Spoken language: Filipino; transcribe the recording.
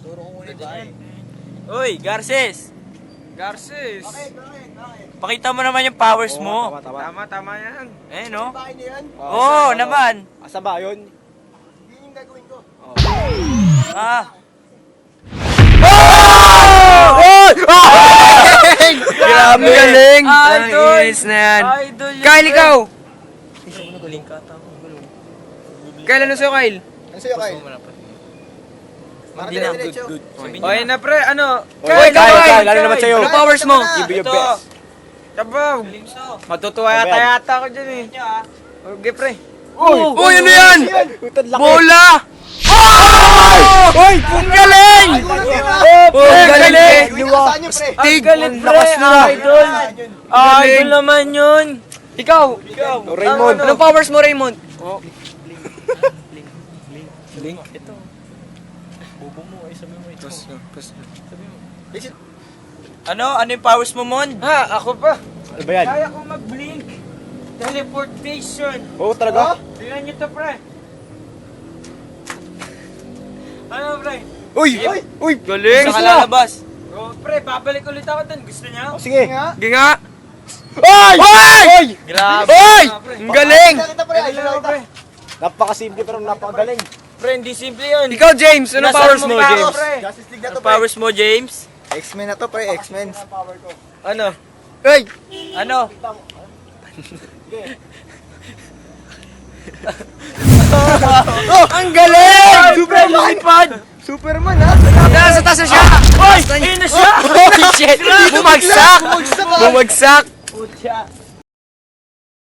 Turo ko muna dyan. Uy, Garces! Garces! Bakit? Pakita mo naman yung powers mo. Tama yan. Eh, no? Bahay na yan? Oo, naman. Asa ba yun? Yun yung gagawin ko. Ah. Grabe galing! Idol! Nice na yan. Idol yun, Kyle, pre. ikaw! Galing ka, tama. Kyle, ano sa'yo, Kyle? Ano sa'yo, Kyle? Hindi na, good. Sabihin O, yun na, pre. Ano? Kyle, Kyle, ano naman sa'yo? Ano powers mo? Give me your Ito. best. Kabaw! Lingso. Matutuwa Ayan. yata ako dyan eh. Niya, ah. Okay, pre. Oh! Uy, ano yan? Utad laki. Bola! Uy! Ang galing! Oh, ang galing! Saan nyo, pre? Ang galing, pre. lakas nila. Idol. Idol naman yun. Ikaw! Oh, Raymond. Anong powers mo, Raymond? Oh. Link. Ito. Bobo mo, ay sabi mo ito. Ano? Ano yung powers mo, Mon? Ha, ako pa. Ano ba yan? Kaya ko mag-blink. Teleportation. Oo, talaga? Tingnan nyo to, pre. Ano, pre? Uy! Uy! Galing! Saka lalabas. Oh, pre, babalik ulit ako dun. Gusto niya? Sige. Sige nga. Ay! Ay! Grabe. Oy! Ang galing! Kita, pre. Ayun lang, pre. Napakasimple pero napakagaling. Pre, hindi simple yun. Ikaw, James. Anong Nasaan powers mo mo, pa ako, James? pre? Justice League na Ano to, pre. powers mo, James? X-Men na to, pre. X-Men. Ano? Uy! Ano? Ang galing! Super lumipad! Superman, ha? Nasa taas na siya! Oy! Ayun na siya! Shit! Bumagsak! Bumagsak, ha? Bumagsak! Putya.